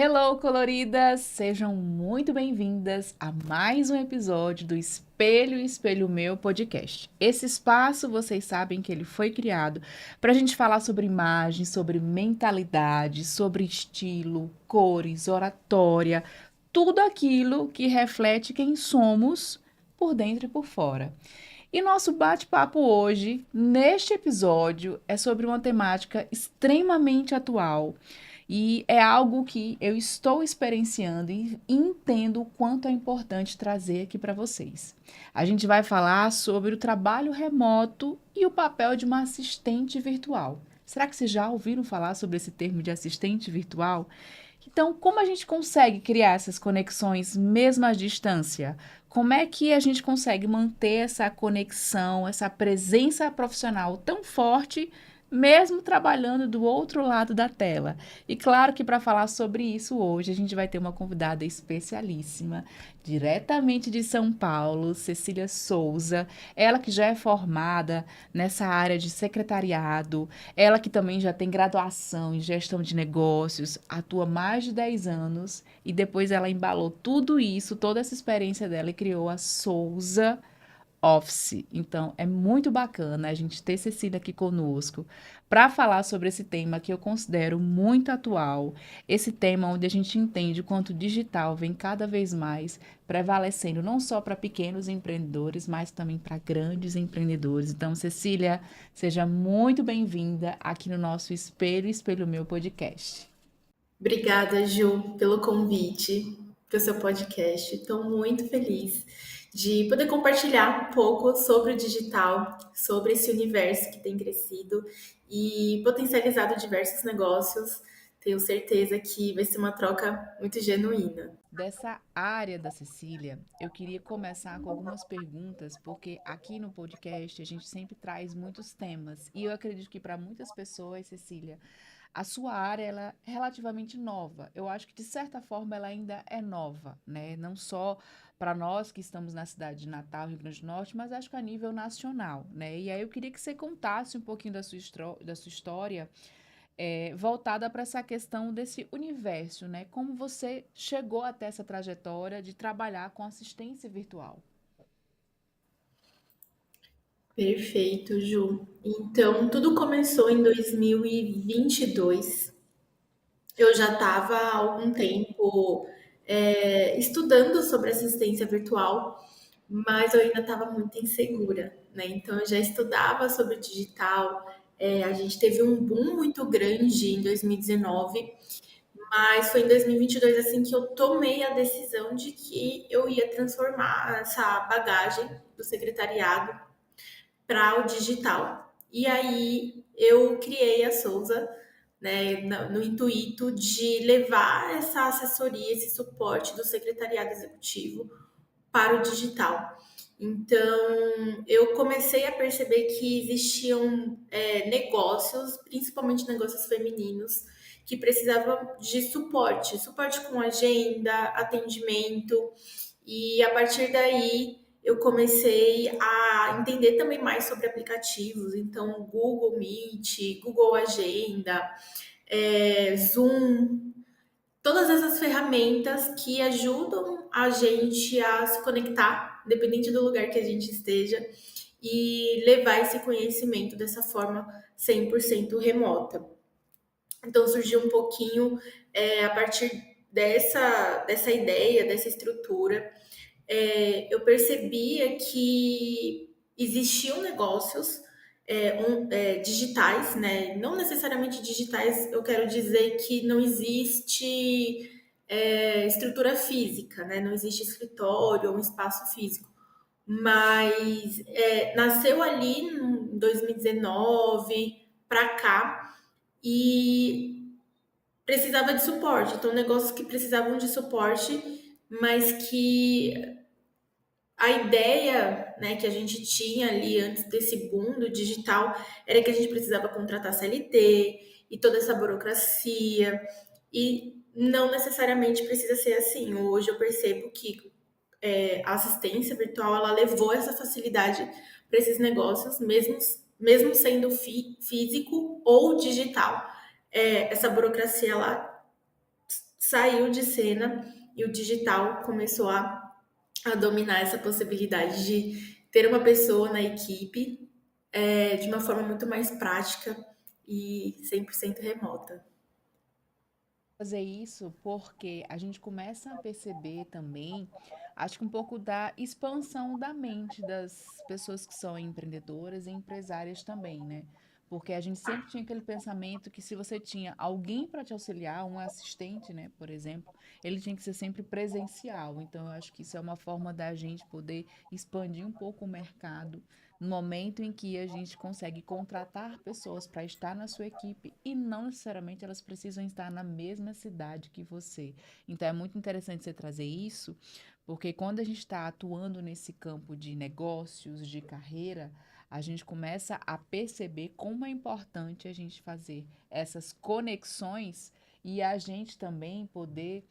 Hello, coloridas! Sejam muito bem-vindas a mais um episódio do Espelho Espelho Meu podcast. Esse espaço, vocês sabem que ele foi criado para a gente falar sobre imagem, sobre mentalidade, sobre estilo, cores, oratória, tudo aquilo que reflete quem somos por dentro e por fora. E nosso bate-papo hoje, neste episódio, é sobre uma temática extremamente atual e é algo que eu estou experienciando e entendo o quanto é importante trazer aqui para vocês. A gente vai falar sobre o trabalho remoto e o papel de uma assistente virtual. Será que vocês já ouviram falar sobre esse termo de assistente virtual? Então, como a gente consegue criar essas conexões mesmo à distância? Como é que a gente consegue manter essa conexão, essa presença profissional tão forte, mesmo trabalhando do outro lado da tela? E claro que para falar sobre isso hoje, a gente vai ter uma convidada especialíssima, diretamente de São Paulo, Cecília Souza. Ela que já é formada nessa área de secretariado, ela que também já tem graduação em gestão de negócios, atua mais de 10 anos e depois ela embalou tudo isso, toda essa experiência dela e criou a Souza Office. Então, é muito bacana a gente ter Cecília aqui conosco para falar sobre esse tema que eu considero muito atual, esse tema onde a gente entende o quanto o digital vem cada vez mais prevalecendo não só para pequenos empreendedores, mas também para grandes empreendedores. Então, Cecília, seja muito bem-vinda aqui no nosso Espelho Espelho Meu podcast. Obrigada, Ju, pelo convite para o seu podcast. Estou muito feliz de poder compartilhar um pouco sobre o digital, sobre esse universo que tem crescido e potencializado diversos negócios. Tenho certeza que vai ser uma troca muito genuína. Dessa área da Cecília, eu queria começar com algumas perguntas, porque aqui no podcast a gente sempre traz muitos temas. E eu acredito que para muitas pessoas, Cecília, a sua área ela é relativamente nova. Eu acho que de certa forma ela ainda é nova, né? Não só para nós que estamos na cidade de Natal, Rio Grande do Norte, mas acho que a nível nacional, né? E aí eu queria que você contasse um pouquinho da sua história voltada para essa questão desse universo, né? Como você chegou até essa trajetória de trabalhar com assistência virtual? Perfeito, Ju. Então, tudo começou em 2022. Eu já estava há algum tempo estudando sobre assistência virtual, mas eu ainda estava muito insegura, né? Então eu já estudava sobre digital. A gente teve um boom muito grande em 2019, mas foi em 2022 assim que eu tomei a decisão de que eu ia transformar essa bagagem do secretariado para o digital. E aí eu criei a Souza, né, no intuito de levar essa assessoria, esse suporte do secretariado executivo para o digital. Então, eu comecei a perceber que existiam negócios, principalmente negócios femininos, que precisavam de suporte, suporte com agenda, atendimento, e a partir daí eu comecei a entender também mais sobre aplicativos, então Google Meet, Google Agenda, Zoom, todas essas ferramentas que ajudam a gente a se conectar, independente do lugar que a gente esteja, e levar esse conhecimento dessa forma 100% remota. Então surgiu um pouquinho a partir dessa ideia, dessa estrutura. Eu percebia que existiam negócios digitais, né? Não necessariamente digitais, eu quero dizer que não existe estrutura física, né? Não existe escritório ou um espaço físico. Mas nasceu ali em 2019 para cá e precisava de suporte. Então, negócios que precisavam de suporte, mas que a ideia, né, que a gente tinha ali antes desse boom do digital era que a gente precisava contratar CLT e toda essa burocracia, e não necessariamente precisa ser assim. Hoje eu percebo que a assistência virtual ela levou essa facilidade para esses negócios, mesmo sendo físico ou digital. Essa burocracia ela saiu de cena e o digital começou a dominar essa possibilidade de ter uma pessoa na equipe de uma forma muito mais prática e 100% remota. Fazer isso porque a gente começa a perceber também, acho que um pouco da expansão da mente das pessoas que são empreendedoras e empresárias também, né? Porque a gente sempre tinha aquele pensamento que se você tinha alguém para te auxiliar, um assistente, né, por exemplo, ele tinha que ser sempre presencial. Então, eu acho que isso é uma forma da gente poder expandir um pouco o mercado no momento em que a gente consegue contratar pessoas para estar na sua equipe e não necessariamente elas precisam estar na mesma cidade que você. Então é muito interessante você trazer isso, porque quando a gente está atuando nesse campo de negócios, de carreira, a gente começa a perceber como é importante a gente fazer essas conexões e a gente também poder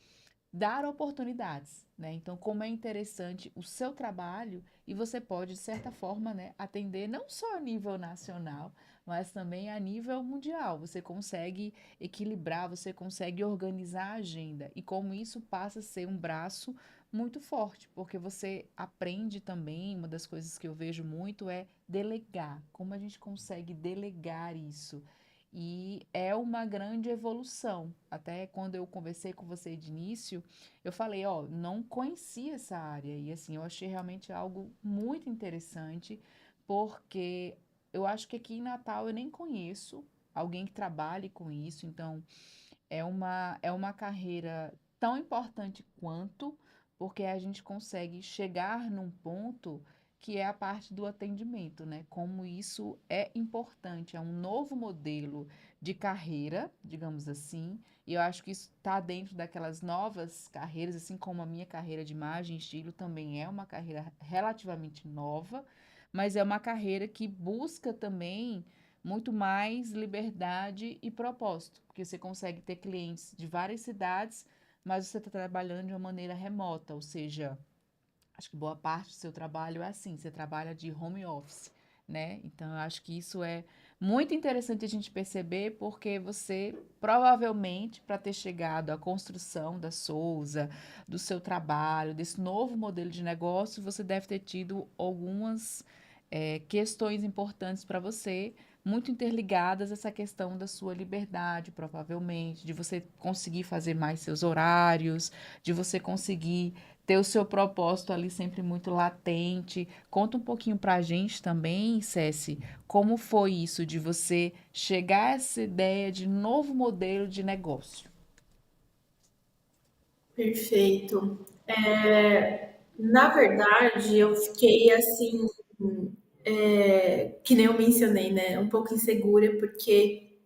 dar oportunidades, né? Então, como é interessante o seu trabalho e você pode, de certa forma, né, atender não só a nível nacional, mas também a nível mundial. Você consegue equilibrar, você consegue organizar a agenda e como isso passa a ser um braço muito forte, porque você aprende também, uma das coisas que eu vejo muito é delegar. Como a gente consegue delegar isso? E é uma grande evolução. Até quando eu conversei com você de início, eu falei, ó, não conhecia essa área. E assim, eu achei realmente algo muito interessante, porque eu acho que aqui em Natal eu nem conheço alguém que trabalhe com isso. Então, é uma carreira tão importante quanto, porque a gente consegue chegar num ponto que é a parte do atendimento, né? Como isso é importante, é um novo modelo de carreira, digamos assim, e eu acho que isso está dentro daquelas novas carreiras, assim como a minha carreira de imagem e estilo também é uma carreira relativamente nova, mas é uma carreira que busca também muito mais liberdade e propósito, porque você consegue ter clientes de várias cidades, mas você está trabalhando de uma maneira remota, ou seja, acho que boa parte do seu trabalho é assim, você trabalha de home office, né? Então, eu acho que isso é muito interessante a gente perceber, porque você provavelmente, para ter chegado à construção da Souza, do seu trabalho, desse novo modelo de negócio, você deve ter tido algumas questões importantes para você, muito interligadas a essa questão da sua liberdade, provavelmente, de você conseguir fazer mais seus horários, de você conseguir ter o seu propósito ali sempre muito latente. Conta um pouquinho pra gente também, Ceci, como foi isso de você chegar a essa ideia de novo modelo de negócio? Perfeito. Na verdade, eu fiquei assim, que nem eu mencionei, né? Um pouco insegura, porque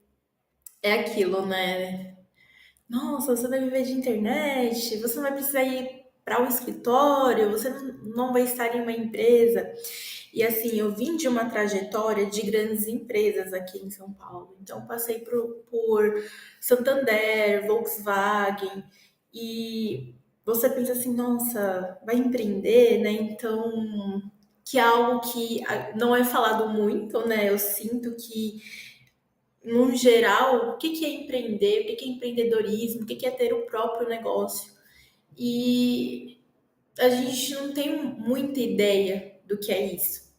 é aquilo, né? Nossa, você vai viver de internet, você não vai precisar ir para o escritório, você não vai estar em uma empresa. E assim, eu vim de uma trajetória de grandes empresas aqui em São Paulo. Então, passei por Santander, Volkswagen, e você pensa assim, nossa, vai empreender, né? Então, que é algo que não é falado muito, né? Eu sinto que no geral, o que é empreender, o que é empreendedorismo, o que é ter o próprio negócio. E a gente não tem muita ideia do que é isso.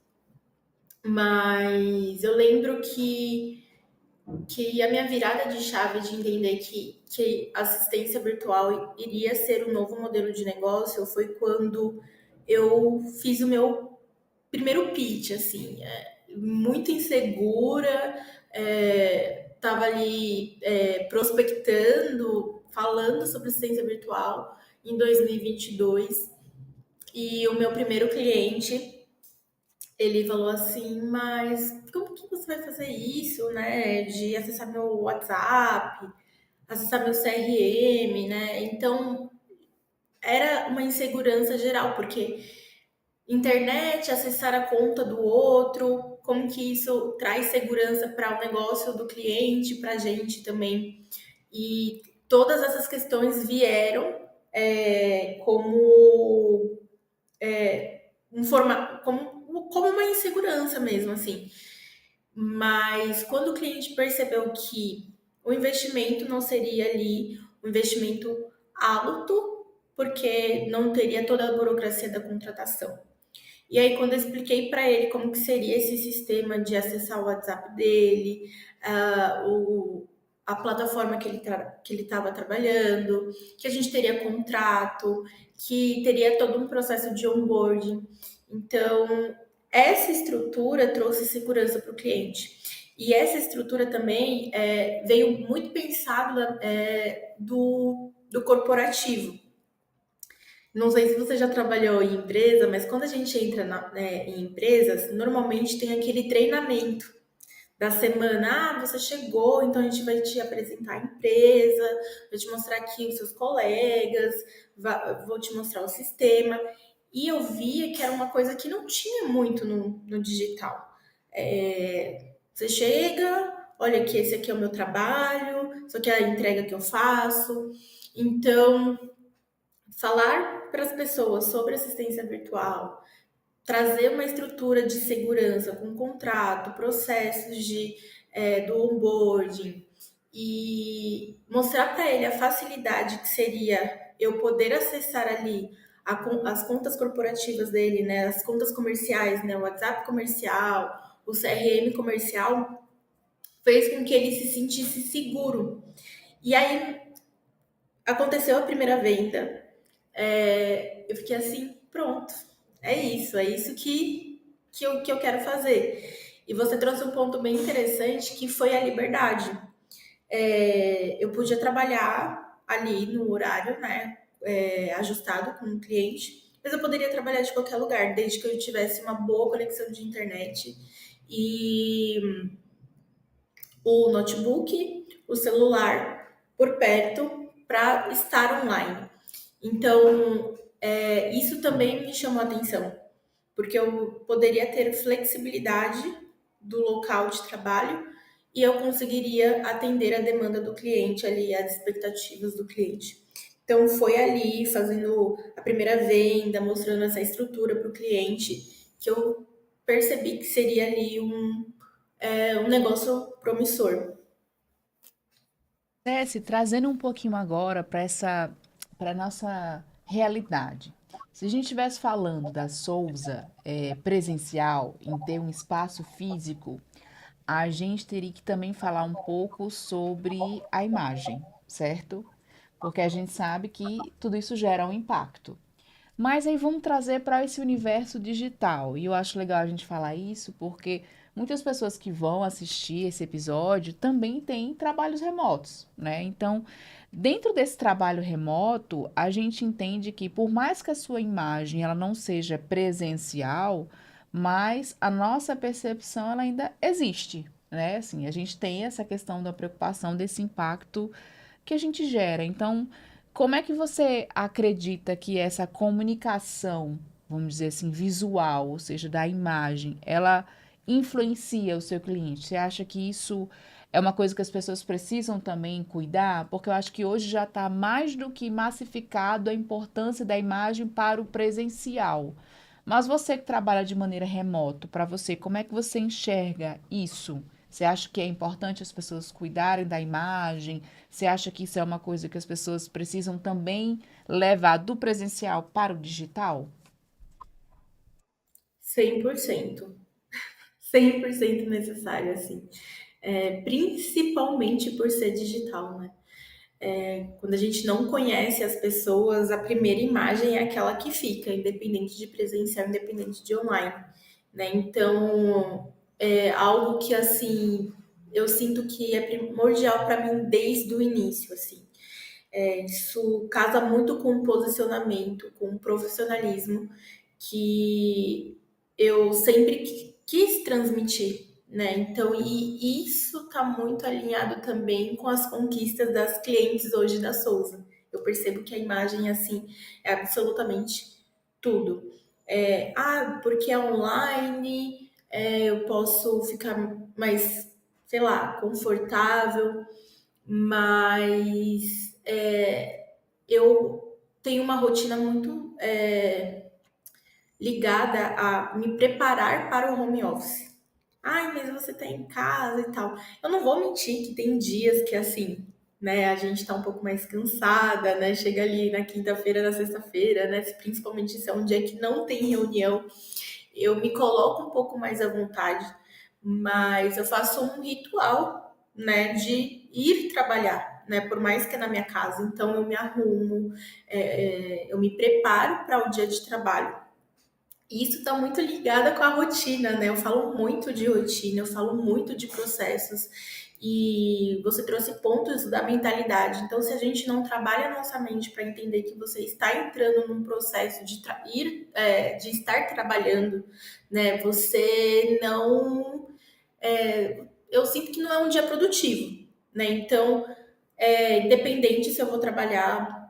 Mas eu lembro que a minha virada de chave de entender que assistência virtual iria ser o novo modelo de negócio foi quando eu fiz o meu primeiro pitch, assim, muito insegura, estava ali prospectando, falando sobre assistência virtual em 2022 e o meu primeiro cliente, ele falou assim, mas como que você vai fazer isso, né, de acessar meu WhatsApp, acessar meu CRM, né, então era uma insegurança geral, porque internet, acessar a conta do outro, como que isso traz segurança para o negócio do cliente, para a gente também. E todas essas questões vieram como como uma insegurança mesmo, assim. Mas quando o cliente percebeu que o investimento não seria ali um investimento alto, porque não teria toda a burocracia da contratação. E aí, quando eu expliquei para ele como que seria esse sistema de acessar o WhatsApp dele, ah, a plataforma que ele estava trabalhando, que a gente teria contrato, que teria todo um processo de onboarding. Então, essa estrutura trouxe segurança para o cliente. E essa estrutura também veio muito pensada do corporativo. Não sei se você já trabalhou em empresa, mas quando a gente entra em empresas, normalmente tem aquele treinamento da semana. Ah, você chegou, então a gente vai te apresentar a empresa, vai te mostrar aqui os seus colegas, vou te mostrar o sistema. E eu via que era uma coisa que não tinha muito no digital. Você chega, olha aqui, esse aqui é o meu trabalho, isso aqui é a entrega que eu faço. Então, falar para as pessoas sobre assistência virtual, trazer uma estrutura de segurança com contrato, processos do onboarding e mostrar para ele a facilidade que seria eu poder acessar ali as contas corporativas dele, né, as contas comerciais, né, o WhatsApp comercial, o CRM comercial, fez com que ele se sentisse seguro. E aí aconteceu a primeira venda, eu fiquei assim, pronto, é isso que eu quero fazer. E você trouxe um ponto bem interessante que foi a liberdade. Eu podia trabalhar ali no horário, né, ajustado com o cliente, mas eu poderia trabalhar de qualquer lugar, desde que eu tivesse uma boa conexão de internet e o notebook, o celular por perto para estar online. Então, isso também me chamou a atenção, porque eu poderia ter flexibilidade do local de trabalho e eu conseguiria atender a demanda do cliente ali, as expectativas do cliente. Então, foi ali, fazendo a primeira venda, mostrando essa estrutura para o cliente, que eu percebi que seria ali um negócio promissor. Se trazendo um pouquinho agora para nossa realidade. Se a gente estivesse falando da Souza presencial, em ter um espaço físico, a gente teria que também falar um pouco sobre a imagem, certo? Porque a gente sabe que tudo isso gera um impacto. Mas aí vamos trazer para esse universo digital. E eu acho legal a gente falar isso porque muitas pessoas que vão assistir esse episódio também têm trabalhos remotos, né? Então, dentro desse trabalho remoto, a gente entende que por mais que a sua imagem ela não seja presencial, mas a nossa percepção ela ainda existe, né? Assim, a gente tem essa questão da preocupação desse impacto que a gente gera. Então, como é que você acredita que essa comunicação, vamos dizer assim, visual, ou seja, da imagem, ela influencia o seu cliente? Você acha que isso é uma coisa que as pessoas precisam também cuidar? Porque eu acho que hoje já está mais do que massificado a importância da imagem para o presencial. Mas você que trabalha de maneira remota, para você, como é que você enxerga isso? Você acha que é importante as pessoas cuidarem da imagem? Você acha que isso é uma coisa que as pessoas precisam também levar do presencial para o digital? 100%. 100% necessário, assim. Principalmente por ser digital, né? Quando a gente não conhece as pessoas, a primeira imagem é aquela que fica, independente de presencial, independente de online, né? Então, é algo que, assim, eu sinto que é primordial para mim desde o início, assim. Isso casa muito com o posicionamento, com o profissionalismo que eu sempre quis transmitir, né? Então, e isso está muito alinhado também com as conquistas das clientes hoje da Souza. Eu percebo que a imagem, assim, é absolutamente tudo. Porque é online, eu posso ficar mais, sei lá, confortável, mas eu tenho uma rotina muito ligada a me preparar para o home office. Ai, mas você tá em casa e tal. Eu não vou mentir que tem dias que assim né? A gente tá um pouco mais cansada, né? Chega ali na quinta-feira, na sexta-feira, né? Principalmente se é um dia que não tem reunião, eu me coloco um pouco mais à vontade, mas eu faço um ritual, né, de ir trabalhar, né, por mais que é na minha casa. Então eu me arrumo, eu me preparo para o dia de trabalho. E isso está muito ligada com a rotina, né? Eu falo muito de rotina, eu falo muito de processos. E você trouxe pontos da mentalidade. Então, se a gente não trabalha a nossa mente para entender que você está entrando num processo de estar trabalhando, né? Você não. Eu sinto que não é um dia produtivo, né? Então, independente se eu vou trabalhar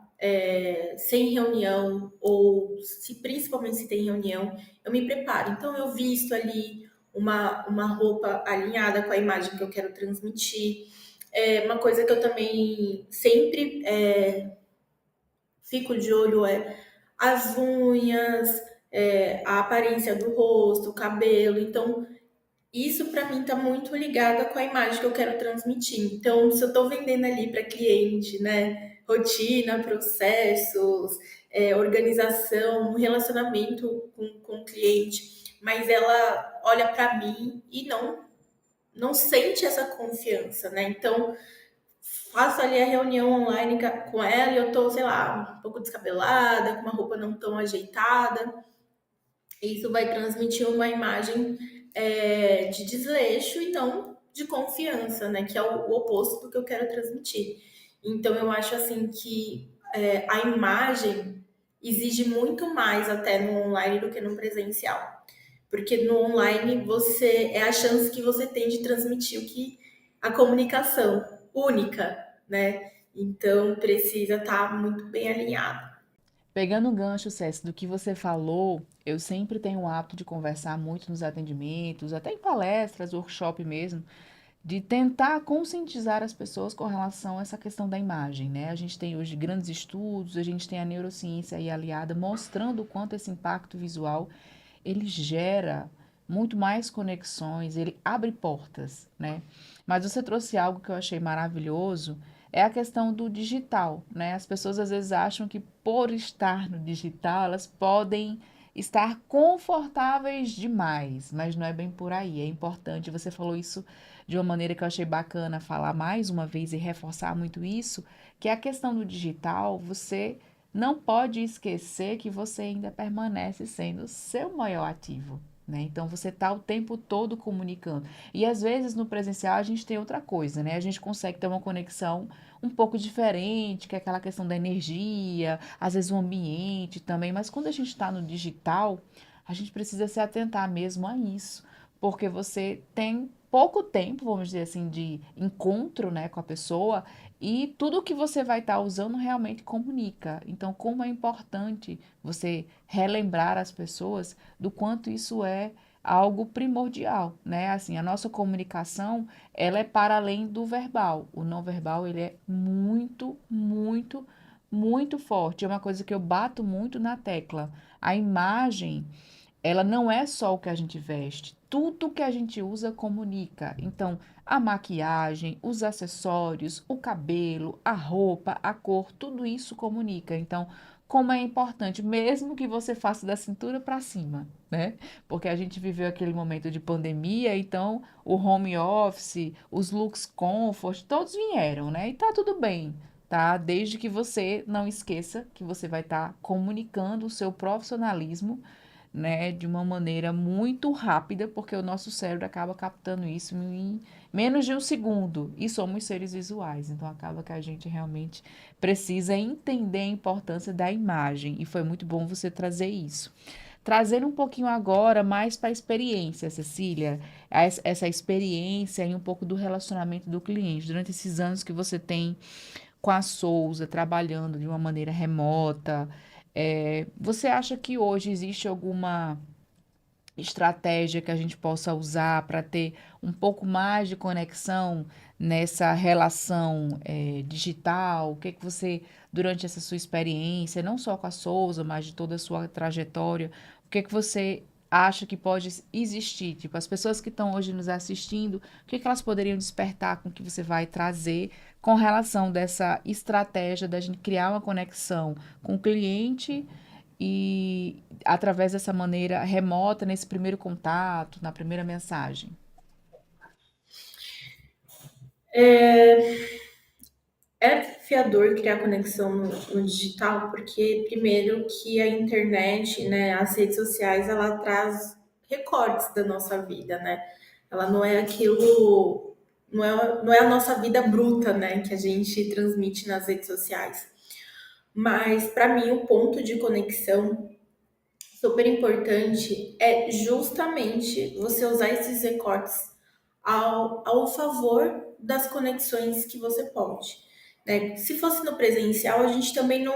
sem reunião ou se principalmente se tem reunião, eu me preparo. Então eu visto ali uma roupa alinhada com a imagem que eu quero transmitir. Uma coisa que eu também sempre fico de olho é as unhas, a aparência do rosto, o cabelo. Então isso para mim está muito ligado com a imagem que eu quero transmitir. Então, se eu estou vendendo ali para cliente, né, rotina, processos, organização, um relacionamento com o cliente, mas ela olha para mim e não sente essa confiança, né? Então, faço ali a reunião online com ela e eu tô, sei lá, um pouco descabelada, com uma roupa não tão ajeitada. Isso vai transmitir uma imagem de desleixo e não de confiança, né? Que é o oposto do que eu quero transmitir. Então, eu acho assim que a imagem exige muito mais até no online do que no presencial. Porque no online você é a chance que você tem de transmitir o que a comunicação única, né? Então precisa estar muito bem alinhado. Pegando o gancho, César, do que você falou, eu sempre tenho o hábito de conversar muito nos atendimentos, até em palestras, workshop mesmo, de tentar conscientizar as pessoas com relação a essa questão da imagem, né? A gente tem hoje grandes estudos, a gente tem a neurociência aí aliada mostrando o quanto esse impacto visual ele gera muito mais conexões, ele abre portas, né? Mas você trouxe algo que eu achei maravilhoso, é a questão do digital, né? As pessoas às vezes acham que por estar no digital, elas podem estar confortáveis demais, mas não é bem por aí. É importante, você falou isso de uma maneira que eu achei bacana falar mais uma vez e reforçar muito isso, que é a questão do digital, você não pode esquecer que você ainda permanece sendo o seu maior ativo, né? Então você está o tempo todo comunicando. E às vezes no presencial a gente tem outra coisa, né? A gente consegue ter uma conexão um pouco diferente, que é aquela questão da energia, às vezes o ambiente também, mas quando a gente está no digital, a gente precisa se atentar mesmo a isso, porque você tem pouco tempo, vamos dizer assim, de encontro, né, com a pessoa e tudo que você vai estar usando realmente comunica. Então, como é importante você relembrar as pessoas do quanto isso é algo primordial, né? Assim, a nossa comunicação, ela é para além do verbal. O não verbal, ele é muito, muito, muito forte. É uma coisa que eu bato muito na tecla. A imagem, ela não é só o que a gente veste, tudo que a gente usa comunica. Então, a maquiagem, os acessórios, o cabelo, a roupa, a cor, tudo isso comunica. Então, como é importante, mesmo que você faça da cintura para cima, né? Porque a gente viveu aquele momento de pandemia, então o home office, os looks comfort, todos vieram, né? E tá tudo bem, tá? Desde que você não esqueça que você vai estar comunicando o seu profissionalismo, né, de uma maneira muito rápida, porque o nosso cérebro acaba captando isso em menos de um segundo, e somos seres visuais, então acaba que a gente realmente precisa entender a importância da imagem, e foi muito bom você trazer isso. Trazendo um pouquinho agora mais para a experiência, Cecília, essa experiência e um pouco do relacionamento do cliente, durante esses anos que você tem com a Souza, trabalhando de uma maneira remota. Você acha que hoje existe alguma estratégia que a gente possa usar para ter um pouco mais de conexão nessa relação digital? O que é que você, durante essa sua experiência, não só com a Souza, mas de toda a sua trajetória, o que é que você acha que pode existir? Tipo, as pessoas que estão hoje nos assistindo, o que que elas poderiam despertar com o que você vai trazer com relação dessa estratégia da gente criar uma conexão com o cliente e através dessa maneira remota, nesse primeiro contato, na primeira mensagem? É desafiador criar conexão no digital, porque primeiro que a internet, né, as redes sociais, ela traz recortes da nossa vida, né? Ela não é aquilo, não é a nossa vida bruta, né, que a gente transmite nas redes sociais. Mas para mim o ponto de conexão super importante é justamente você usar esses recortes ao favor das conexões que você pode. Né? Se fosse no presencial, a gente também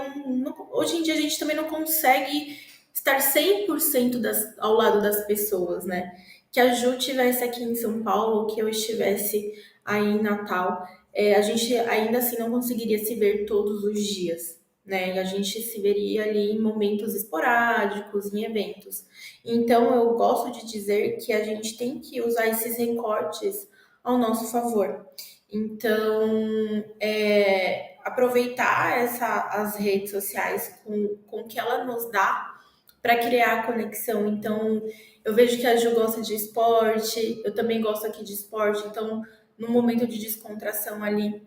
hoje em dia a gente também não consegue estar 100% ao lado das pessoas, né? Que a Ju estivesse aqui em São Paulo, que eu estivesse aí em Natal, a gente ainda assim não conseguiria se ver todos os dias, né? E a gente se veria ali em momentos esporádicos, em eventos. Então, eu gosto de dizer que a gente tem que usar esses recortes ao nosso favor. Então, aproveitar as redes sociais com o que ela nos dá para criar conexão. Então, eu vejo que a Ju gosta de esporte, eu também gosto aqui de esporte. Então, no momento de descontração ali,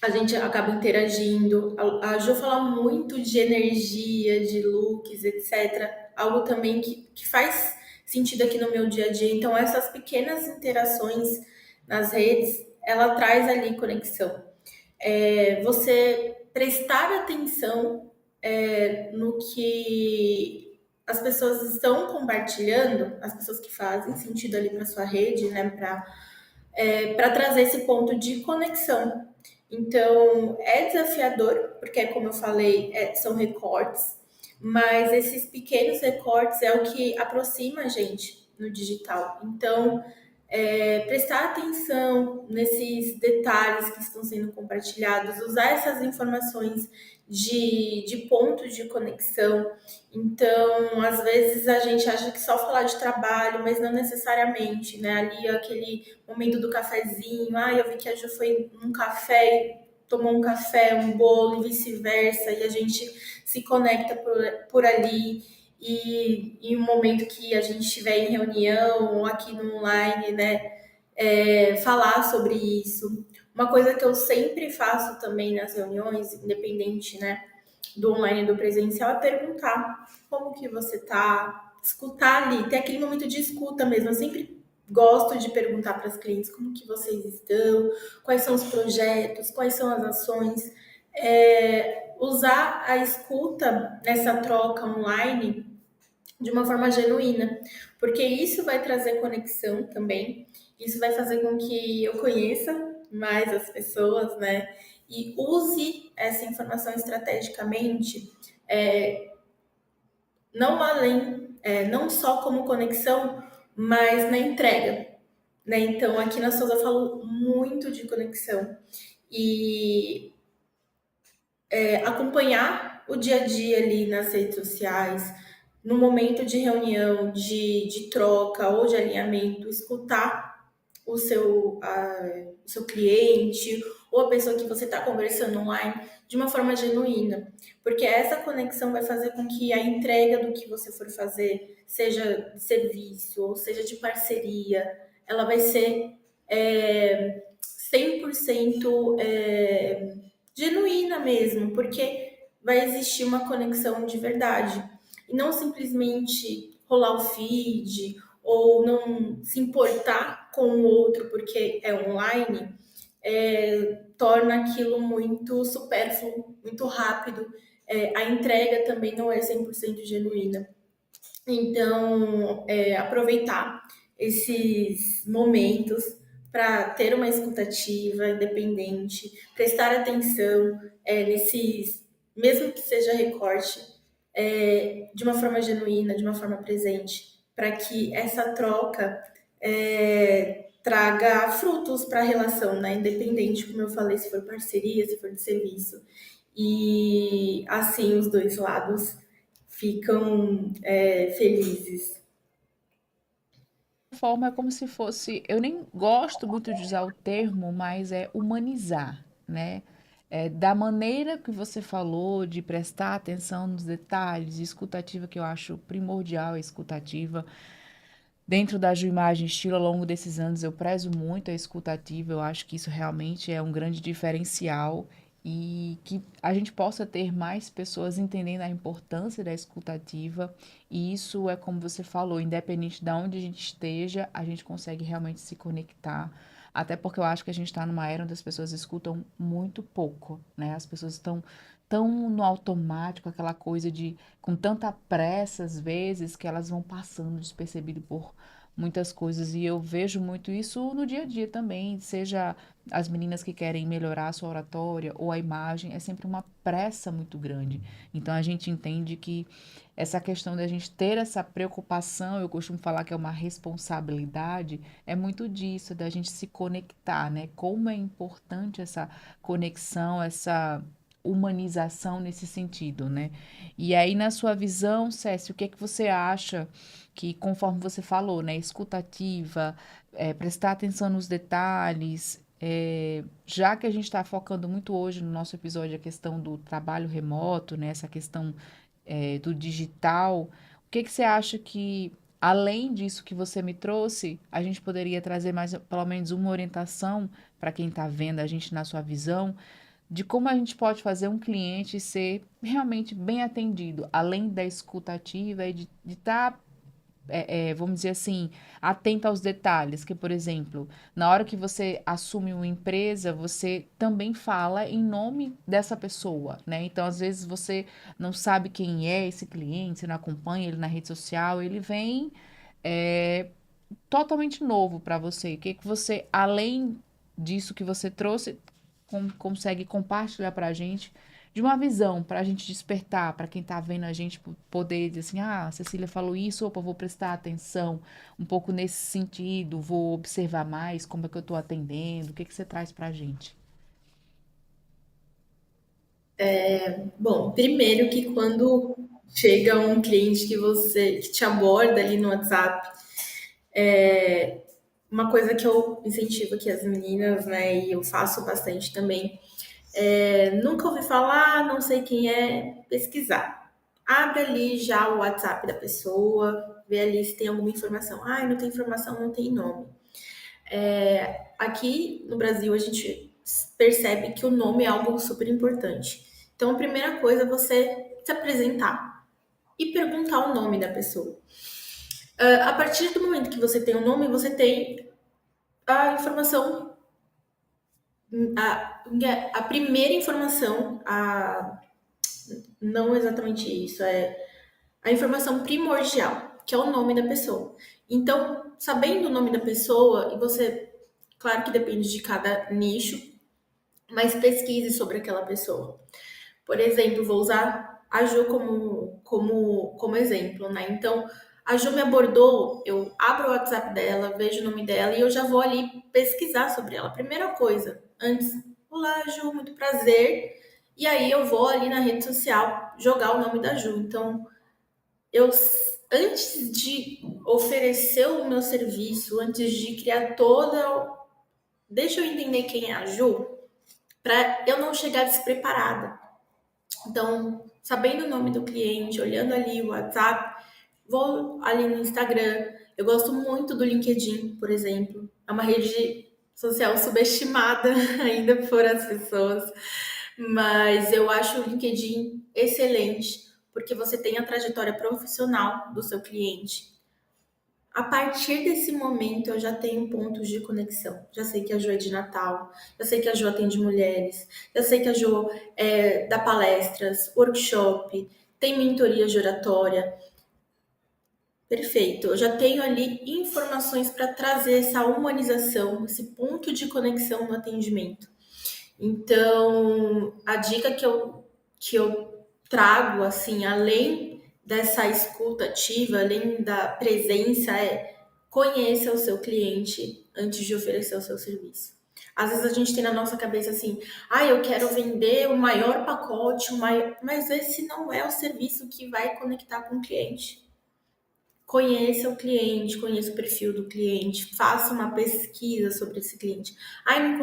a gente acaba interagindo. A Ju fala muito de energia, de looks, etc. Algo também que faz sentido aqui no meu dia a dia. Então, essas pequenas interações nas redes, ela traz ali conexão. Você prestar atenção no que as pessoas estão compartilhando, as pessoas que fazem sentido ali para sua rede, né, para trazer esse ponto de conexão. Então, é desafiador, porque, como eu falei, são recortes, mas esses pequenos recortes é o que aproxima a gente no digital. Então, prestar atenção nesses detalhes que estão sendo compartilhados, usar essas informações de pontos de conexão. Então, às vezes a gente acha que só falar de trabalho, mas não necessariamente, né? Ali aquele momento do cafezinho, eu vi que a Ju foi num café, tomou um café, um bolo e vice-versa, e a gente se conecta por ali. E em um momento que a gente estiver em reunião ou aqui no online, né, falar sobre isso. Uma coisa que eu sempre faço também nas reuniões, independente, né, do online e do presencial, é perguntar como que você tá, escutar ali, ter aquele momento de escuta mesmo. Eu sempre gosto de perguntar para as clientes como que vocês estão, quais são os projetos, quais são as ações. Usar a escuta nessa troca online de uma forma genuína, porque isso vai trazer conexão também, isso vai fazer com que eu conheça mais as pessoas, né? E use essa informação estrategicamente, não além, não só como conexão, mas na entrega, né? Então, aqui na Souza eu falo muito de conexão e acompanhar o dia a dia ali nas redes sociais, no momento de reunião, de troca ou de alinhamento, escutar o seu cliente ou a pessoa que você está conversando online de uma forma genuína, porque essa conexão vai fazer com que a entrega do que você for fazer, seja de serviço ou seja de parceria, ela vai ser 100% genuína mesmo, porque vai existir uma conexão de verdade e não simplesmente rolar o feed ou não se importar com o outro porque é online, torna aquilo muito supérfluo, muito rápido. A entrega também não é 100% genuína. Então, aproveitar esses momentos para ter uma escutativa independente, prestar atenção nesses, mesmo que seja recorte, de uma forma genuína, de uma forma presente, para que essa troca traga frutos para a relação, né? Independente, como eu falei, se for parceria, se for de serviço. E assim os dois lados ficam felizes. forma é como se fosse, eu nem gosto muito de usar o termo, mas é humanizar, né? Da maneira que você falou, de prestar atenção nos detalhes, escutativa, que eu acho primordial, a escutativa. Dentro da Imagem Estilo, ao longo desses anos, eu prezo muito a escutativa, eu acho que isso realmente é um grande diferencial e que a gente possa ter mais pessoas entendendo a importância da escutativa, e isso é como você falou, independente de onde a gente esteja, a gente consegue realmente se conectar, até porque eu acho que a gente está numa era onde as pessoas escutam muito pouco, né? As pessoas estão tão no automático, aquela coisa de com tanta pressa às vezes que elas vão passando despercebido por muitas coisas, e eu vejo muito isso no dia a dia também, seja as meninas que querem melhorar a sua oratória ou a imagem, é sempre uma pressa muito grande. Então a gente entende que essa questão da gente ter essa preocupação, eu costumo falar que é uma responsabilidade, é muito disso, da gente se conectar, né? Como é importante essa conexão, essa humanização nesse sentido, né? E aí, na sua visão, Cécio, o que é que você acha que, conforme você falou, né, escutativa, prestar atenção nos detalhes, já que a gente está focando muito hoje no nosso episódio a questão do trabalho remoto, né, essa questão do digital, o que que você acha que, além disso que você me trouxe, a gente poderia trazer mais, pelo menos, uma orientação para quem está vendo a gente na sua visão? De como a gente pode fazer um cliente ser realmente bem atendido, além da escutativa e de estar, vamos dizer assim, atento aos detalhes. Que, por exemplo, na hora que você assume uma empresa, você também fala em nome dessa pessoa, né? Então, às vezes, você não sabe quem é esse cliente, você não acompanha ele na rede social, ele vem é, totalmente novo para você. O que que você, além disso que você trouxe, consegue compartilhar para a gente de uma visão, para a gente despertar, para quem está vendo a gente poder dizer assim, ah, a Cecília falou isso, opa, vou prestar atenção um pouco nesse sentido, vou observar mais como é que eu estou atendendo, o que que você traz para a gente? Bom, primeiro que quando chega um cliente que te aborda ali no WhatsApp, uma coisa que eu incentivo aqui as meninas, né, e eu faço bastante também, nunca ouvi falar, não sei quem é, pesquisar. Abre ali já o WhatsApp da pessoa, vê ali se tem alguma informação. Ah, não tem informação, não tem nome. Aqui no Brasil a gente percebe que o nome é algo super importante. Então a primeira coisa é você se apresentar e perguntar o nome da pessoa. A partir do momento que você tem o nome, você tem a informação, a primeira informação, não exatamente isso, é a informação primordial, que é o nome da pessoa. Então, sabendo o nome da pessoa, e você, claro que depende de cada nicho, mas pesquise sobre aquela pessoa. Por exemplo, vou usar a Ju como exemplo, né? Então, a Ju me abordou, eu abro o WhatsApp dela, vejo o nome dela e eu já vou ali pesquisar sobre ela. Primeira coisa, antes, olá, Ju, muito prazer. E aí eu vou ali na rede social jogar o nome da Ju. Então, eu antes de oferecer o meu serviço, antes de criar toda, deixa eu entender quem é a Ju, para eu não chegar despreparada. Então, sabendo o nome do cliente, olhando ali o WhatsApp, vou ali no Instagram. Eu gosto muito do LinkedIn, por exemplo. É uma rede social subestimada ainda por as pessoas, mas eu acho o LinkedIn excelente, porque você tem a trajetória profissional do seu cliente. A partir desse momento, eu já tenho pontos de conexão. Já sei que a Jo é de Natal, já sei que a Jo atende mulheres, já sei que a Jo dá palestras, workshop, tem mentoria de oratória. Perfeito. Eu já tenho ali informações para trazer essa humanização, esse ponto de conexão no atendimento. Então, a dica que eu trago, assim, além dessa escuta ativa, além da presença, é conheça o seu cliente antes de oferecer o seu serviço. Às vezes a gente tem na nossa cabeça assim, ah, eu quero vender o maior pacote, mas esse não é o serviço que vai conectar com o cliente. conheça o cliente, conheça o perfil do cliente, faça uma pesquisa sobre esse cliente. Ai,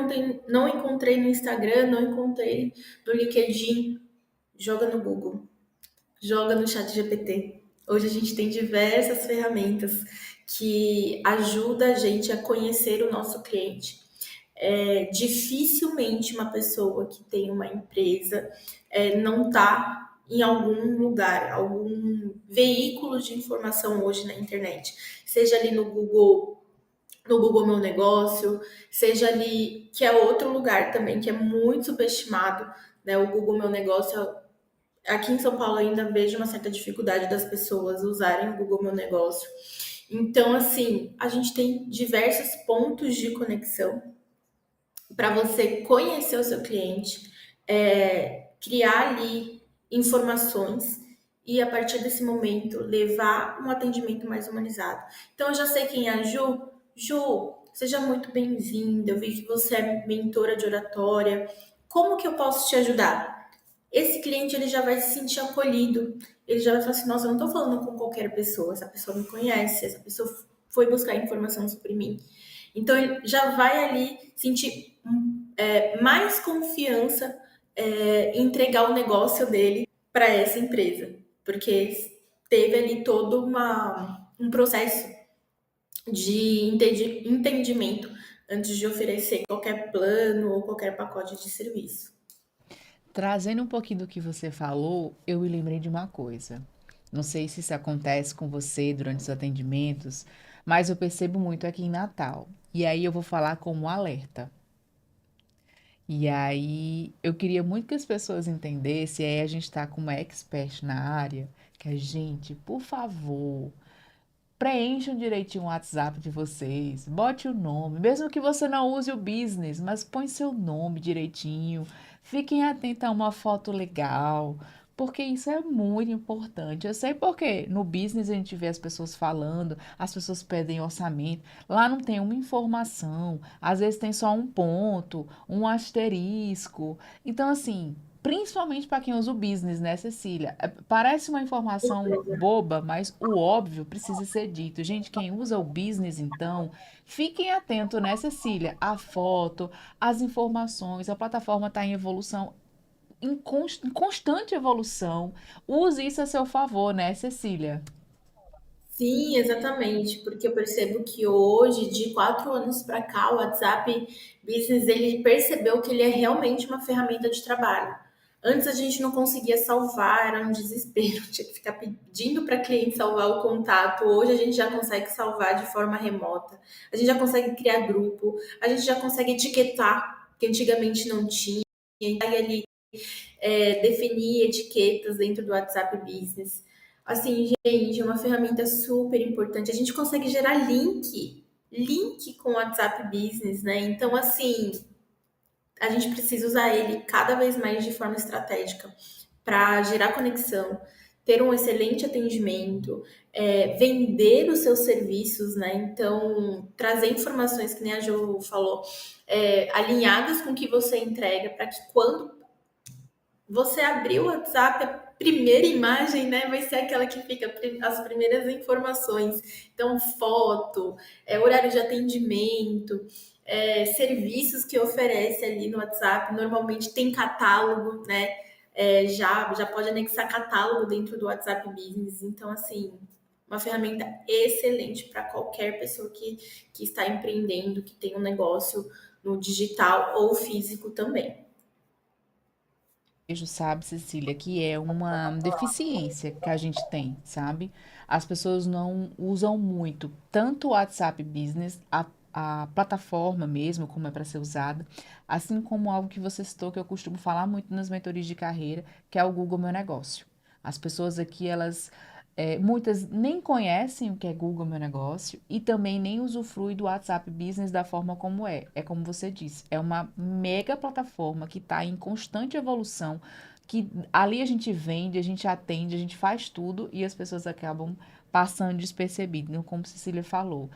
não encontrei no Instagram, não encontrei no LinkedIn. Joga no Google, joga no chat GPT. Hoje a gente tem diversas ferramentas que ajudam a gente a conhecer o nosso cliente. Dificilmente uma pessoa que tem uma empresa não está em algum lugar, algum veículo de informação hoje na internet, seja ali no Google Meu Negócio, seja ali, que é outro lugar também que é muito subestimado, né? O Google Meu Negócio, aqui em São Paulo ainda vejo uma certa dificuldade das pessoas usarem o Google Meu Negócio. Então, assim, a gente tem diversos pontos de conexão para você conhecer o seu cliente, criar ali informações e a partir desse momento levar um atendimento mais humanizado. Então eu já sei quem é a Ju. Ju, seja muito bem-vinda. Eu vi que você é mentora de oratória. Como que eu posso te ajudar? Esse cliente ele já vai se sentir acolhido. Ele já vai falar assim: nossa, eu não estou falando com qualquer pessoa. Essa pessoa me conhece. Essa pessoa foi buscar informação sobre mim. Então ele já vai ali sentir mais confiança em entregar o negócio dele para essa empresa, porque teve ali todo um processo de entendimento antes de oferecer qualquer plano ou qualquer pacote de serviço. Trazendo um pouquinho do que você falou, eu me lembrei de uma coisa. Não sei se isso acontece com você durante os atendimentos, mas eu percebo muito aqui em Natal. E aí eu vou falar como um alerta. E aí eu queria muito que as pessoas entendessem, e aí a gente tá com uma expert na área, que a gente, por favor, preencham direitinho o WhatsApp de vocês, bote o nome, mesmo que você não use o business, mas põe seu nome direitinho. Fiquem atentos a uma foto legal, porque isso é muito importante. Eu sei porque no business a gente vê as pessoas falando, as pessoas pedem orçamento, lá não tem uma informação, às vezes tem só um ponto, um asterisco. Então, assim, principalmente para quem usa o business, né, Cecília? Parece uma informação boba, mas o óbvio precisa ser dito. Gente, quem usa o business, então, fiquem atentos, né, Cecília? A foto, as informações, a plataforma está em evolução, em constante evolução. Use isso a seu favor, né, Cecília? Sim, exatamente, porque eu percebo que hoje, de 4 anos para cá, o WhatsApp Business ele percebeu que ele é realmente uma ferramenta de trabalho. Antes a gente não conseguia salvar, era um desespero, tinha que ficar pedindo para cliente salvar o contato. Hoje a gente já consegue salvar de forma remota, a gente já consegue criar grupo, a gente já consegue etiquetar, que antigamente não tinha, e ali definir etiquetas dentro do WhatsApp Business. Assim, gente, é uma ferramenta super importante. A gente consegue gerar link com o WhatsApp Business, né? Então, assim, a gente precisa usar ele cada vez mais de forma estratégica para gerar conexão, ter um excelente atendimento, vender os seus serviços, né? Então, trazer informações, que nem a Jo falou, alinhadas com o que você entrega, para que quando você abriu o WhatsApp, a primeira imagem, né, vai ser aquela que fica as primeiras informações. Então, foto, horário de atendimento, serviços que oferece ali no WhatsApp. Normalmente tem catálogo, né? Já pode anexar catálogo dentro do WhatsApp Business. Então, assim, uma ferramenta excelente para qualquer pessoa que está empreendendo, que tem um negócio no digital ou físico também. Vejo, sabe, Cecília, que é uma deficiência que a gente tem, sabe? As pessoas não usam muito tanto o WhatsApp Business, a plataforma mesmo, como é para ser usada, assim como algo que você citou, que eu costumo falar muito nas mentorias de carreira, que é o Google Meu Negócio. As pessoas aqui, muitas nem conhecem o que é Google Meu Negócio e também nem usufruem do WhatsApp Business da forma como é. É como você disse, é uma mega plataforma que está em constante evolução, que ali a gente vende, a gente atende, a gente faz tudo e as pessoas acabam passando despercebido, como Cecília falou.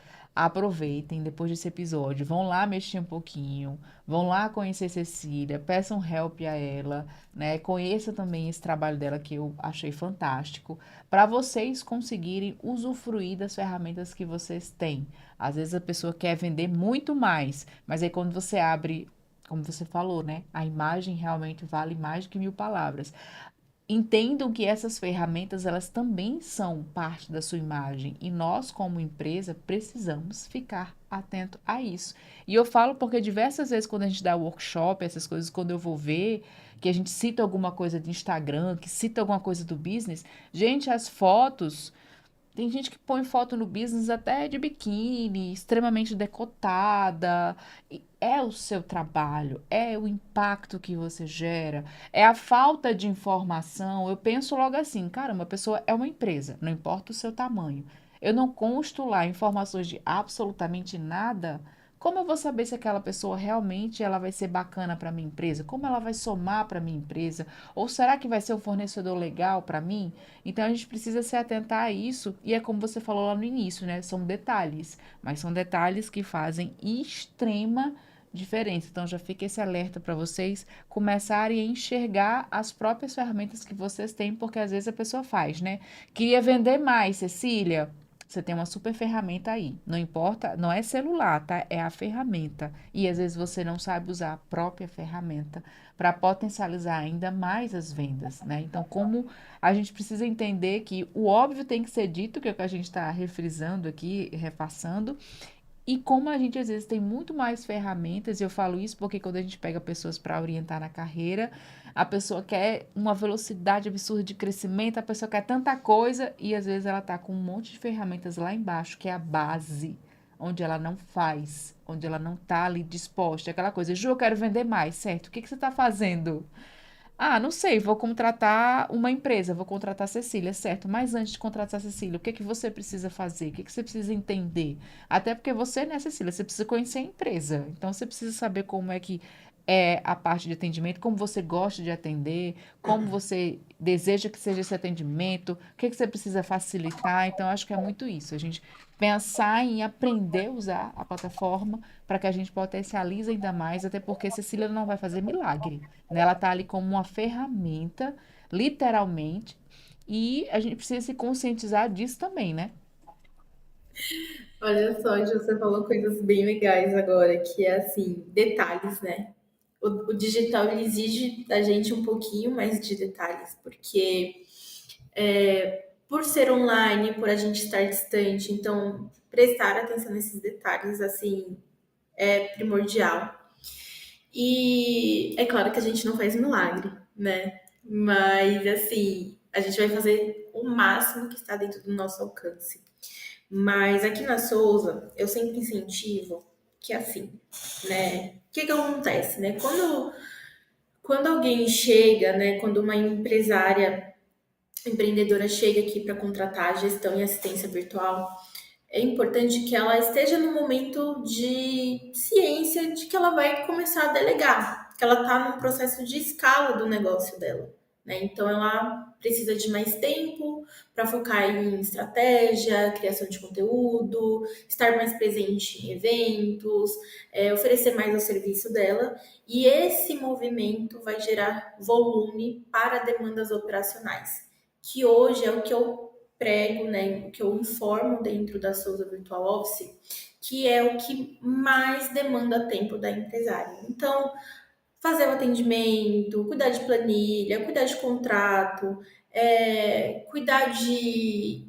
aproveitem depois desse episódio, vão lá mexer um pouquinho, vão lá conhecer Cecília, peçam help a ela, né? Conheça também esse trabalho dela que eu achei fantástico, para vocês conseguirem usufruir das ferramentas que vocês têm. Às vezes a pessoa quer vender muito mais, mas aí quando você abre, como você falou, né? A imagem realmente vale mais do que mil palavras. Entendam que essas ferramentas elas também são parte da sua imagem e nós como empresa precisamos ficar atento a isso. E eu falo porque diversas vezes quando a gente dá workshop, essas coisas, quando eu vou ver que a gente cita alguma coisa de Instagram, que cita alguma coisa do business, gente, as fotos tem gente que põe foto no business até de biquíni, extremamente decotada. E é o seu trabalho, é o impacto que você gera, é a falta de informação. Eu penso logo assim, cara, uma pessoa é uma empresa, não importa o seu tamanho. Eu não consto lá informações de absolutamente nada. Como eu vou saber se aquela pessoa realmente ela vai ser bacana para minha empresa? Como ela vai somar para minha empresa? Ou será que vai ser um fornecedor legal para mim? Então a gente precisa se atentar a isso, e é como você falou lá no início, né? São detalhes, mas são detalhes que fazem extrema diferença. Então já fica esse alerta para vocês começarem a enxergar as próprias ferramentas que vocês têm, porque às vezes a pessoa faz, né? Queria vender mais, Cecília. Você tem uma super ferramenta aí. Não importa, não é celular, tá? É a ferramenta. E às vezes você não sabe usar a própria ferramenta para potencializar ainda mais as vendas, né? Então, como a gente precisa entender que o óbvio tem que ser dito, que é o que a gente está refrisando aqui, repassando, e como a gente às vezes tem muito mais ferramentas, e eu falo isso porque quando a gente pega pessoas para orientar na carreira, a pessoa quer uma velocidade absurda de crescimento, a pessoa quer tanta coisa e às vezes ela tá com um monte de ferramentas lá embaixo, que é a base, onde ela não faz, onde ela não tá ali disposta, aquela coisa, Ju, eu quero vender mais, certo? O que que você tá fazendo? Ah, não sei, vou contratar uma empresa, vou contratar a Cecília, certo? Mas antes de contratar a Cecília, o que que você precisa fazer? O que que você precisa entender? Até porque você, né, Cecília, você precisa conhecer a empresa. Então você precisa saber como é que é a parte de atendimento, como você gosta de atender, como você deseja que seja esse atendimento, o que que você precisa facilitar. Então, eu acho que é muito isso. A gente pensar em aprender a usar a plataforma para que a gente potencialize ainda mais, até porque Cecília não vai fazer milagre, né? Ela está ali como uma ferramenta, literalmente, e a gente precisa se conscientizar disso também, né? Olha só, Ju, você falou coisas bem legais agora, que é assim, detalhes, né? O digital ele exige da gente um pouquinho mais de detalhes, porque por ser online, por a gente estar distante, então prestar atenção nesses detalhes assim é primordial. E é claro que a gente não faz milagre, né? Mas assim, a gente vai fazer o máximo que está dentro do nosso alcance. Mas aqui na Souza, eu sempre incentivo que assim, né? O que que acontece, né? Quando alguém chega, né? Quando uma empresária, empreendedora chega aqui para contratar gestão e assistência virtual, é importante que ela esteja no momento de ciência de que ela vai começar a delegar, que ela está no processo de escala do negócio dela, né? Então ela precisa de mais tempo para focar em estratégia, criação de conteúdo, estar mais presente em eventos, oferecer mais ao serviço dela, e esse movimento vai gerar volume para demandas operacionais, que hoje é o que eu prego, né, o que eu informo dentro da Souza Virtual Office, que é o que mais demanda tempo da empresária. Então, fazer o atendimento, cuidar de planilha, cuidar de contrato, cuidar de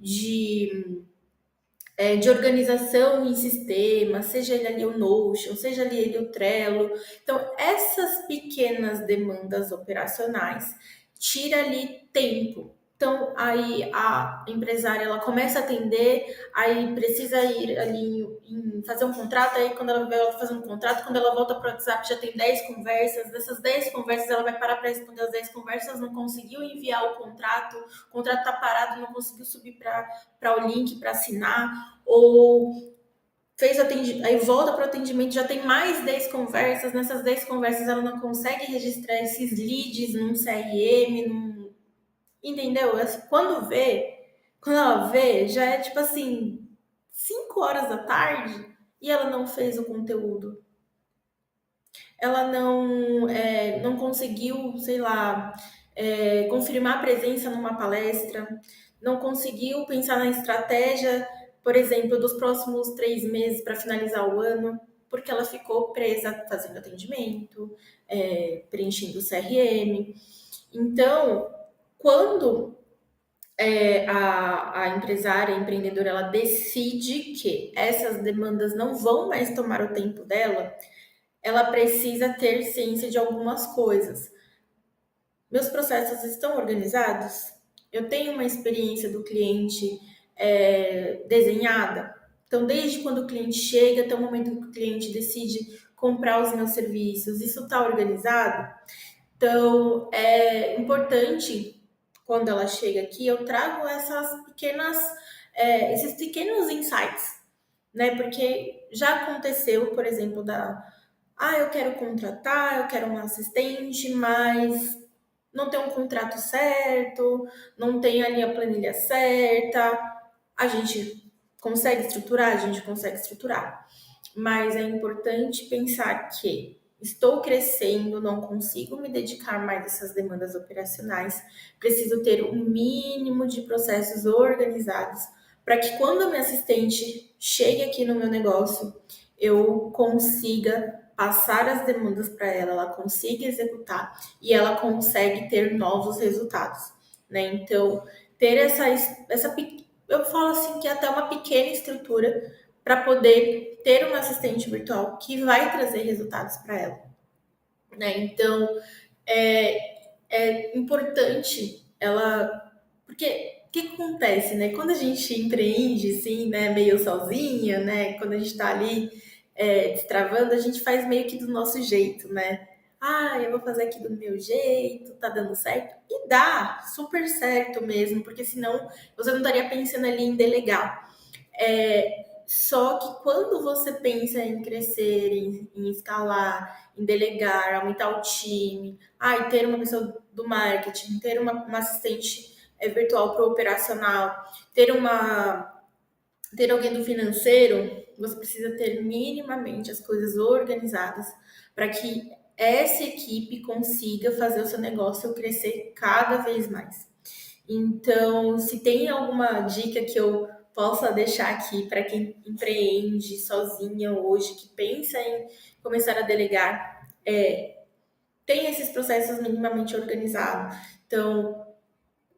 organização em sistema, seja ele ali o Notion, seja ali ele o Trello. Então, essas pequenas demandas operacionais tira ali tempo. Então, aí a empresária ela começa a atender, aí precisa ir ali em fazer um contrato, aí quando ela vê ela fazendo um contrato, quando ela volta para o WhatsApp já tem 10 conversas, dessas 10 conversas ela vai parar para responder as 10 conversas, não conseguiu enviar o contrato está parado, não conseguiu subir para o link para assinar, ou fez atendimento, aí volta para o atendimento, já tem mais 10 conversas, nessas 10 conversas ela não consegue registrar esses leads num CRM, entendeu? Quando ela vê, já é tipo assim, 5 horas da tarde e ela não fez o conteúdo. Ela não conseguiu, sei lá, confirmar a presença numa palestra, não conseguiu pensar na estratégia, por exemplo, dos próximos 3 meses para finalizar o ano, porque ela ficou presa fazendo atendimento, preenchendo o CRM. Então, quando a empresária, a empreendedora, ela decide que essas demandas não vão mais tomar o tempo dela, ela precisa ter ciência de algumas coisas. Meus processos estão organizados? Eu tenho uma experiência do cliente desenhada? Então, desde quando o cliente chega até o momento que o cliente decide comprar os meus serviços, isso está organizado? Então, é importante, quando ela chega aqui, eu trago esses pequenos insights, né? Porque já aconteceu, por exemplo, eu quero contratar, eu quero um assistente, mas não tem um contrato certo, não tem ali a planilha certa. A gente consegue estruturar? A gente consegue estruturar. Mas é importante pensar que estou crescendo, não consigo me dedicar mais a essas demandas operacionais, preciso ter um mínimo de processos organizados para que quando a minha assistente chegue aqui no meu negócio, eu consiga passar as demandas para ela, ela consiga executar e ela consegue ter novos resultados, né? Então, ter eu falo assim que é até uma pequena estrutura para poder ter uma assistente virtual que vai trazer resultados para ela, né? Então, é importante ela, porque o que acontece, né? Quando a gente empreende, assim, né, meio sozinha, né? Quando a gente está ali destravando, a gente faz meio que do nosso jeito, né? Eu vou fazer aqui do meu jeito, tá dando certo. E dá super certo mesmo, porque senão você não estaria pensando ali em delegar. Só que quando você pensa em crescer, em escalar, em delegar, aumentar o time, e ter uma pessoa do marketing, ter uma assistente virtual para o operacional, ter alguém do financeiro, você precisa ter minimamente as coisas organizadas para que essa equipe consiga fazer o seu negócio crescer cada vez mais. Então, se tem alguma dica que eu possa deixar aqui para quem empreende sozinha hoje, que pensa em começar a delegar, tem esses processos minimamente organizados. Então,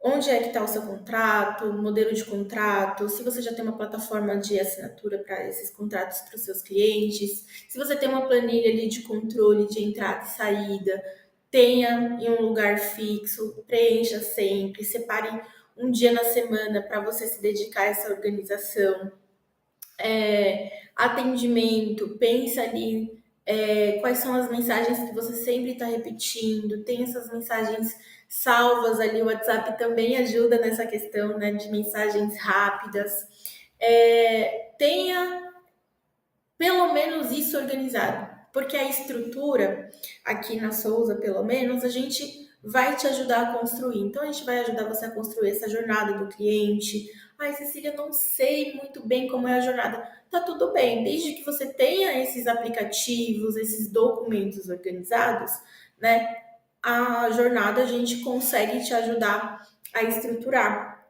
onde é que está o seu contrato, modelo de contrato, se você já tem uma plataforma de assinatura para esses contratos para os seus clientes, se você tem uma planilha ali de controle de entrada e saída, tenha em um lugar fixo, preencha sempre, separe um dia na semana para você se dedicar a essa organização. Atendimento, pensa ali quais são as mensagens que você sempre está repetindo, tem essas mensagens salvas ali, o WhatsApp também ajuda nessa questão, né, de mensagens rápidas. Tenha pelo menos isso organizado, porque a estrutura aqui na Souza, pelo menos, a gente vai te ajudar a construir. Então, a gente vai ajudar você a construir essa jornada do cliente. Cecília, não sei muito bem como é a jornada. Tá tudo bem, desde que você tenha esses aplicativos, esses documentos organizados, né? A jornada a gente consegue te ajudar a estruturar.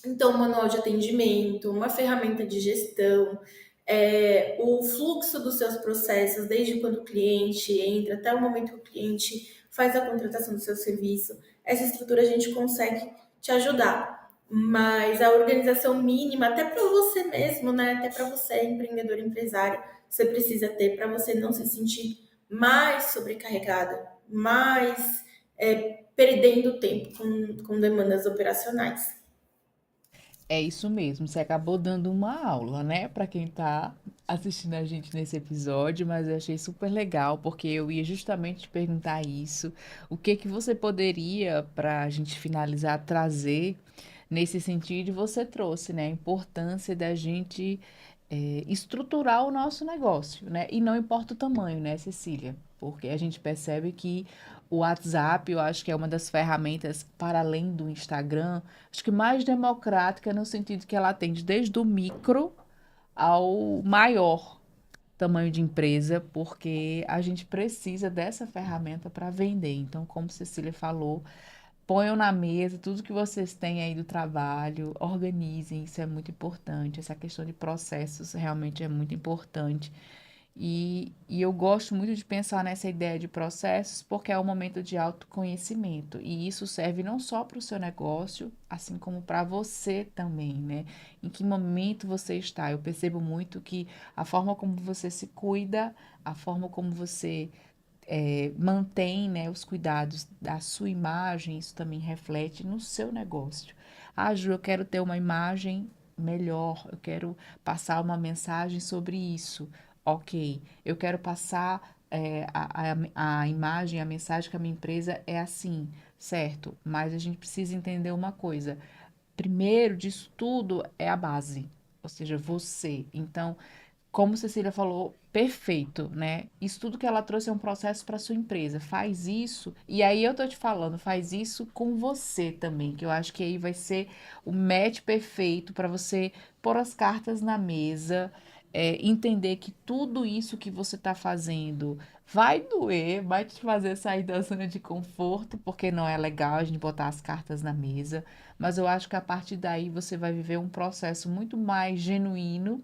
Então, um manual de atendimento, uma ferramenta de gestão, o fluxo dos seus processos, desde quando o cliente entra até o momento que o cliente faz a contratação do seu serviço. Essa estrutura a gente consegue te ajudar. Mas a organização mínima, até para você mesmo, né? Até para você, empreendedor, empresário, você precisa ter para você não se sentir mais sobrecarregada, mais perdendo tempo com demandas operacionais. É isso mesmo, você acabou dando uma aula, né, para quem tá assistindo a gente nesse episódio, mas eu achei super legal, porque eu ia justamente te perguntar isso, o que que você poderia, para a gente finalizar, trazer nesse sentido, você trouxe, né, a importância da gente estruturar o nosso negócio, né, e não importa o tamanho, né, Cecília, porque a gente percebe que o WhatsApp, eu acho que é uma das ferramentas, para além do Instagram, acho que mais democrática no sentido que ela atende desde o micro ao maior tamanho de empresa, porque a gente precisa dessa ferramenta para vender. Então, como Cecília falou, ponham na mesa tudo que vocês têm aí do trabalho, organizem, isso é muito importante. Essa questão de processos realmente é muito importante. E eu gosto muito de pensar nessa ideia de processos porque é um momento de autoconhecimento. E isso serve não só para o seu negócio, assim como para você também, né? Em que momento você está? Eu percebo muito que a forma como você se cuida, a forma como você mantém, né, os cuidados da sua imagem, isso também reflete no seu negócio. Ah, Ju, eu quero ter uma imagem melhor, eu quero passar uma mensagem sobre isso. Ok, eu quero passar a imagem, a mensagem que a minha empresa é assim, certo? Mas a gente precisa entender uma coisa. Primeiro disso tudo é a base, ou seja, você. Então, como Cecília falou, perfeito, né? Isso tudo que ela trouxe é um processo para sua empresa. Faz isso, e aí eu tô te falando, faz isso com você também, que eu acho que aí vai ser o match perfeito para você pôr as cartas na mesa, entender que tudo isso que você tá fazendo vai doer, vai te fazer sair da zona de conforto, porque não é legal a gente botar as cartas na mesa, mas eu acho que a partir daí você vai viver um processo muito mais genuíno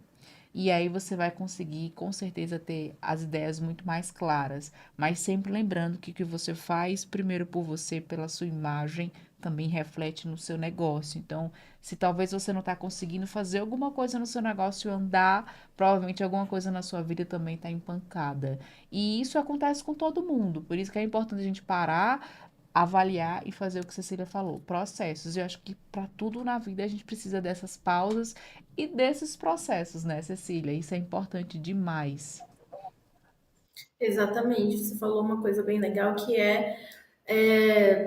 e aí você vai conseguir, com certeza, ter as ideias muito mais claras. Mas sempre lembrando que o que você faz, primeiro por você, pela sua imagem, também reflete no seu negócio. Então, se talvez você não está conseguindo fazer alguma coisa no seu negócio andar, provavelmente alguma coisa na sua vida também está empancada. E isso acontece com todo mundo. Por isso que é importante a gente parar, avaliar e fazer o que a Cecília falou, processos. Eu acho que para tudo na vida a gente precisa dessas pausas e desses processos, né, Cecília? Isso é importante demais. Exatamente, você falou uma coisa bem legal que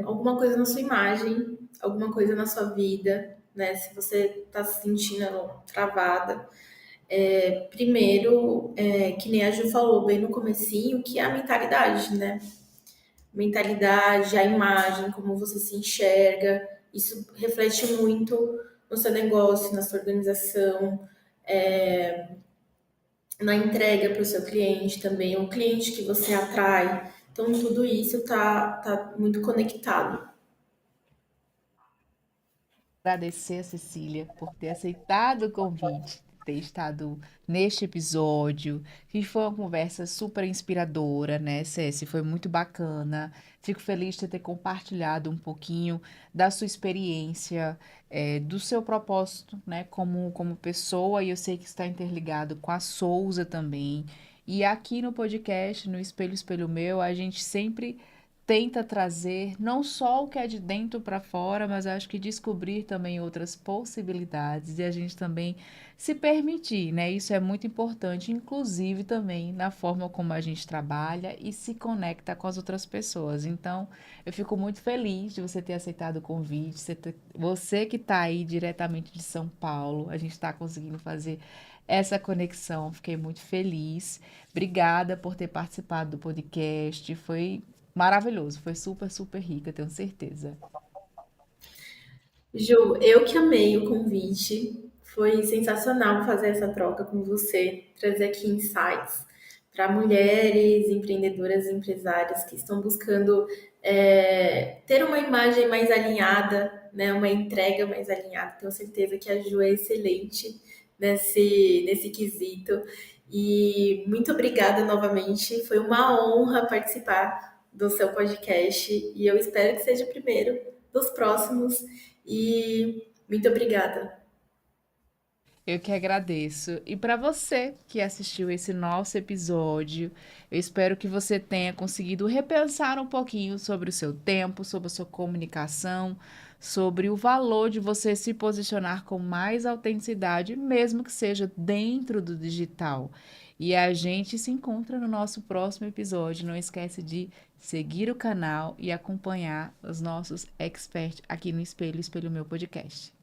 alguma coisa na sua imagem, alguma coisa na sua vida, né? Se você está se sentindo travada, primeiro, que nem a Ju falou bem no comecinho, que é a mentalidade, né? Mentalidade, a imagem, como você se enxerga, isso reflete muito no seu negócio, na sua organização, na entrega para o seu cliente também, o cliente que você atrai. Então, tudo isso tá muito conectado. Agradecer a Cecília por ter aceitado o convite, ter estado neste episódio, que foi uma conversa super inspiradora, né, Ceci? Foi muito bacana. Fico feliz de ter compartilhado um pouquinho da sua experiência, do seu propósito, né, como pessoa, e eu sei que está interligado com a Souza também. E aqui no podcast, no Espelho Espelho Meu, a gente sempre tenta trazer não só o que é de dentro para fora, mas acho que descobrir também outras possibilidades e a gente também se permitir, né? Isso é muito importante, inclusive também na forma como a gente trabalha e se conecta com as outras pessoas. Então, eu fico muito feliz de você ter aceitado o convite, você que está aí diretamente de São Paulo, a gente está conseguindo fazer essa conexão. Fiquei muito feliz. Obrigada por ter participado do podcast. Foi maravilhoso, foi super, super rica, tenho certeza. Ju, eu que amei o convite. Foi sensacional fazer essa troca com você, trazer aqui insights para mulheres empreendedoras e empresárias que estão buscando ter uma imagem mais alinhada, né, uma entrega mais alinhada. Tenho certeza que a Ju é excelente nesse quesito. E muito obrigada novamente. Foi uma honra participar do seu podcast e eu espero que seja o primeiro dos próximos. E muito obrigada. Eu que agradeço. E para você que assistiu esse nosso episódio, eu espero que você tenha conseguido repensar um pouquinho sobre o seu tempo, sobre a sua comunicação, sobre o valor de você se posicionar com mais autenticidade, mesmo que seja dentro do digital. E a gente se encontra no nosso próximo episódio. Não esquece de seguir o canal e acompanhar os nossos experts aqui no Espelho, Espelho Meu Podcast.